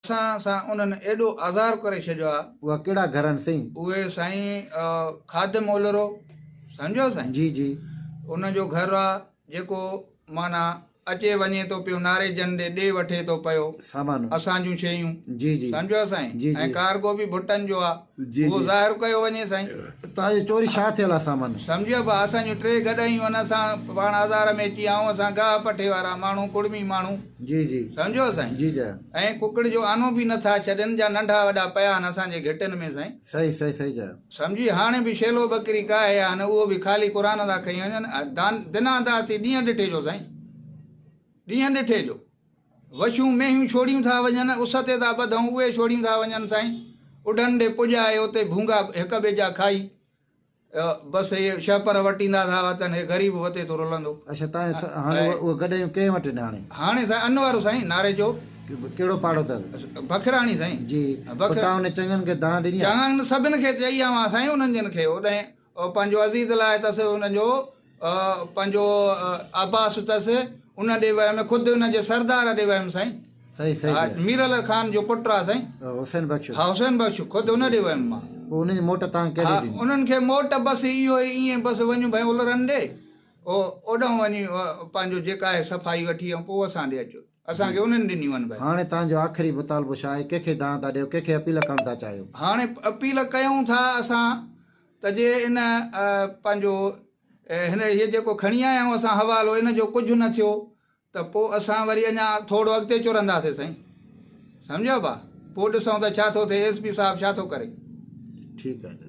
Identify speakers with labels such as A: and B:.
A: असां सां उन्हनि एॾो आज़ार करे छॾियो आहे।
B: उहा कहिड़ा घर आहिनि साईं?
A: उहे साईं खादिम ओलरो सम्झो साईं,
B: जी जी।
A: उनजो घर आहे जेको माना अचे वञे थो पियो नारे जन ॾे ॾे वठे थो पियो
B: सामान
A: असां जूं शयूं।
B: जी जी
A: सम्झो साईं।
B: जी
A: ऐं
B: जी
A: कार्गो बि भुटनि जो आहे,
B: जी
A: उहो
B: जी।
A: ज़ाहिर कयो वञे साईं।
B: तव्हांजी चोरी छा थियल आहे सामान?
A: सम्झो बा असांजूं 3 गॾायूं आहिनि, असां पाण आज़ार में अची आऊं, असां गाह पठे वारा माण्हू कुड़मी माण्हू।
B: जी जी
A: सम्झो साईं।
B: जी जी।
A: ऐं कुकड़ जो आनो बि नथा छॾनि, जा नंढा वॾा पिया आहिनि असांजे घिटनि में साईं।
B: सही सही सही जा।
A: सम्झी हाणे बि शेलो बकरी काहे आहे न, उहो बि ख़ाली क़ुर था खई वञनि। दिना दासी ॾींहं ॾिठे जो साईं, ॾींहं ॾिठे जो। वछूं मेहियूं छोड़ियूं था वञनि, उस ते था ॿधूं, उहे छोड़ियूं था वञनि साईं। उॾनि ॾे पुॼाए उते भूंगा हिक ॿिए जा खाई बसि इहे छपर वटींदा था वतन, हे ग़रीब वते थो रुलंदो।
B: अच्छा तव्हां हाणे उहे गॾियूं कंहिं वटि आहिनि हाणे?
A: हाणे साईं अनवर साईं नारे जो।
B: कहिड़ो पाड़ो अथव?
A: बखराणी साईं।
B: जी। तव्हां उन चङनि खे दान ॾिनी?
A: चङनि सभिनि खे चई आवां साईं, उन्हनि जन खे ओॾे पंहिंजो अज़ीज़ लाइ अथसि, हुनजो पंहिंजो आबास अथसि, उन ॾे वियमि, ख़ुदि हुनजे सरदार ॾे वियमि साईं।
B: सही सही।
A: मीरल ख़ान जो पुटु आहे साईं,
B: हुसैन बख्श।
A: हा हुसैन बख्श, ख़ुदि हुन ॾे वियमि मां।
B: पोइ उनजी मोट तव्हां कहिड़ी ॾिनी?
A: उन्हनि खे मोट बसि इहो ई ईअं बसि वञूं भई उलरनि ॾे, ओॾां वञी पंहिंजो जेका आहे सफ़ाई वठी ऐं पोइ असां ॾे अचो, असांखे उन्हनि ॾिनियूं आहिनि भई।
B: हाणे तव्हांजो आख़िरी मुतालबो छा आहे? कंहिंखे दान था ॾियो, कंहिंखे अपील करणु था चाहियो?
A: हाणे अपील कयूं था असां त जे इन पंहिंजो हिन इहे जेको खणी आया आहियूं असां हवालो, इन जो कुझु न थियो त पोइ असां वरी अञा थोरो अॻिते चुरंदासीं साईं। सम्झो बा, पोइ ॾिसूं त छा थो थिए, SP साहिबु छा थो करे।
B: ठीकु आहे।